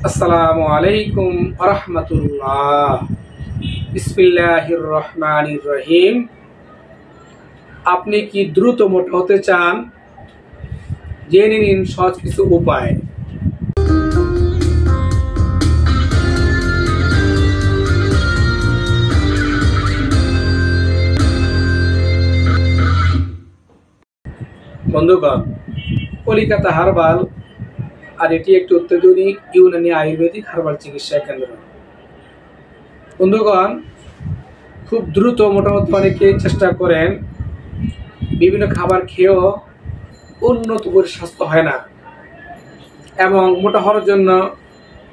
আসসালামু আলাইকুম ওয়া রাহমাতুল্লাহ। বিসমিল্লাহির রহমানির রহিম। আপনি কি দ্রুত মোটা হতে চান? জেনে নিন সহজ কিছু উপায়। বন্ধুগণ, কলিকাতা হার্বাল আর এটি একটি অত্যাধুনিক ইউনানি আয়ুর্বেদিক হার্বাল চিকিৎসা কেন্দ্র। বন্ধুগণ, খুব দ্রুত মোটামুটি অনেকে চেষ্টা করেন, বিভিন্ন খাবার খেয়েও উন্নত করে স্বাস্থ্য হয় না, এবং মোটা হওয়ার জন্য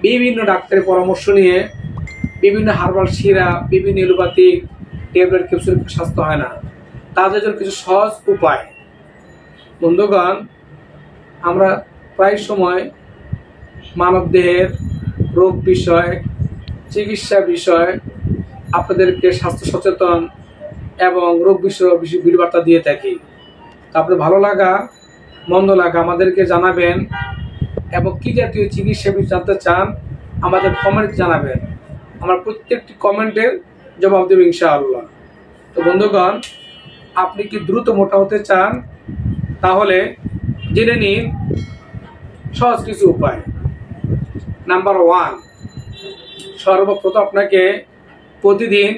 বিভিন্ন ডাক্তারের পরামর্শ নিয়ে বিভিন্ন হার্বাল সিরাপ, বিভিন্ন এলোপ্যাথিক ট্যাবলেট ক্যাপসুল স্বাস্থ্য হয় না। তাদের জন্য কিছু সহজ উপায়। বন্ধুগণ, আমরা প্রায় সময় মানব দেহের রোগ বিষয়, চিকিৎসা বিষয় আপনাদেরকে স্বাস্থ্য সচেতন এবং রোগ বিষয়ে ভিডিও বার্তা দিয়ে থাকি। তারপরে ভালো লাগা মন্দ লাগা আমাদেরকে জানাবেন, এবং কি জাতীয় চিকিৎসা জানতে চান আমাদের কমেন্ট জানাবেন। আমরা প্রত্যেকটি কমেন্টের জবাব দেব ইনশাআল্লাহ। তো বন্ধুগণ, আপনি কি দ্রুত মোটা হতে চান? তাহলে জেনে নিন সহজ কিছু উপায়। নাম্বার 1, সর্বপ্রথম আপনাকে প্রতিদিন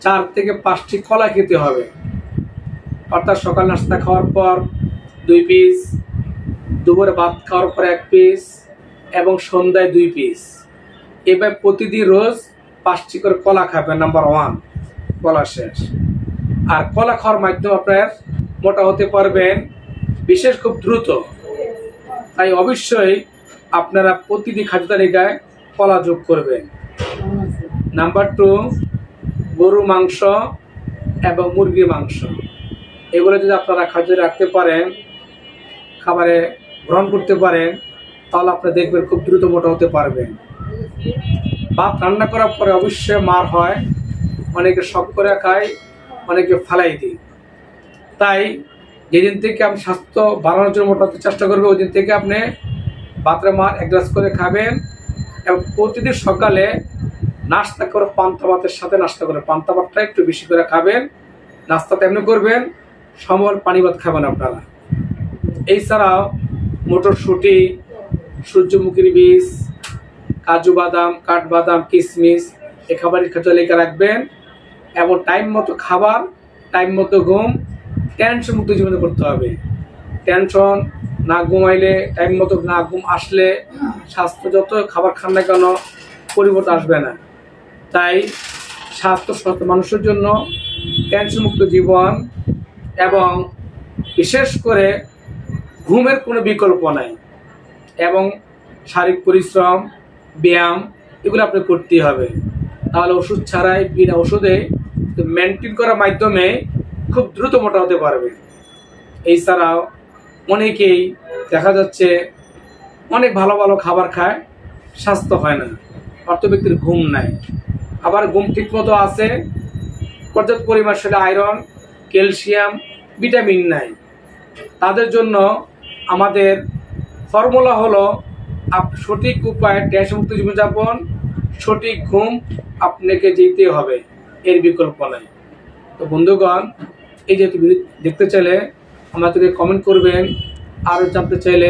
4 থেকে 5টি কলা খেতে হবে। অর্থাৎ সকাল নাস্তা খাওয়ার পর 2 পিস, দুপুরে ভাত খাওয়ার পর 1 পিস এবং সন্ধ্যায় 2 পিস। এবার প্রতিদিন রোজ 5টি করে কলা খাবেন। নাম্বার 1, কলা শেষ। আর কলা খাওয়ার মাধ্যমে আপনার মোটা হতে পারবেন, বিশেষ খুব দ্রুত। তাই অবশ্যই আপনারা প্রতিদিন খাদ্য তালিকায় কলা যোগ করবেন। নাম্বার 2, গরুর মাংস এবং মুরগির মাংস, এগুলো যদি আপনারা খাদ্যে রাখতে পারেন, খাবারে গ্রহণ করতে পারেন, তাহলে আপনারা দেখবেন খুব দ্রুত মোটা হতে পারবেন। ভাত রান্না করার পরে অবশ্যই মার হয়, অনেকে শখ করে খায়, অনেকে ফালাই দিই। তাই যেদিন থেকে আপনি স্বাস্থ্য বাড়ানোর জন্য মোটা হতে চেষ্টা করবেন, ওই দিন থেকে আপনি ভাতের মার 1 গ্লাস করে খাবেন, এবং প্রতিদিন সকালে নাস্তা করে পান্তা ভাতের সাথে নাস্তা করে পান্তা ভাতটা একটু বেশি করে খাবেন। নাস্তাটা এমনি করবেন, সমল পানি ভাত খাবেন আপনারা। এছাড়াও মটরশুঁটি, সূর্যমুখীর বীজ, কাজু বাদাম, কাঠবাদাম, কিশমিশ এই খাবারের খাদ্য তালিকা রাখবেন, এবং টাইম মতো খাবার, টাইম মতো ঘুম, টেনশন মুক্ত জীবনে করতে হবে। টেনশন না ঘুমাইলে, টাইম মতো না ঘুম আসলে স্বাস্থ্য যত খাবার খান না কেন পরিবর্তন আসবে না। তাই স্বাস্থ্য সচেতন মানুষের জন্য টেনশন মুক্ত জীবন, এবং বিশেষ করে ঘুমের কোনো বিকল্প নাই, এবং শারীরিক পরিশ্রম, ব্যায়াম এগুলো আপনি করতেই হবে। তাহলে ওষুধ ছাড়াই, বিনা ওষুধে মেনটেন করার মাধ্যমে খুব দ্রুত মোটা হতে পারবে। এছাড়াও অনেকেই দেখা যাচ্ছে অনেক ভালো ভালো খাবার খায়, স্বাস্থ্য হয় না। অর্থ ব্যক্তির ঘুম নাই, আবার ঘুম ঠিক মতো আছে, পর্যাপ্ত পরিমাণ সেটা আয়রন, ক্যালসিয়াম, ভিটামিন নাই। তাদের জন্য আমাদের ফর্মুলা হলো সঠিক উপায়ে টেনশনমুক্ত জীবনযাপন, সঠিক ঘুম আপনাকে যেতে হবে, এর বিকল্প নাই। তো বন্ধুগণ, এই যেহেতু ভিডিও দেখতে চাইলে আমাদেরকে কমেন্ট করবেন, আরও জানতে চাইলে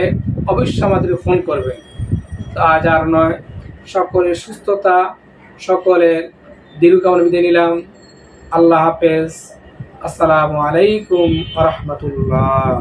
অবশ্যই আমাদেরকে ফোন করবেন। তো আজ আর নয়, সকলের সুস্থতা, সকলের দীর্ঘকামনা বিদায় নিলাম। আল্লাহ হাফেজ। আসসালামু আলাইকুম ওয়া রাহমাতুল্লাহ।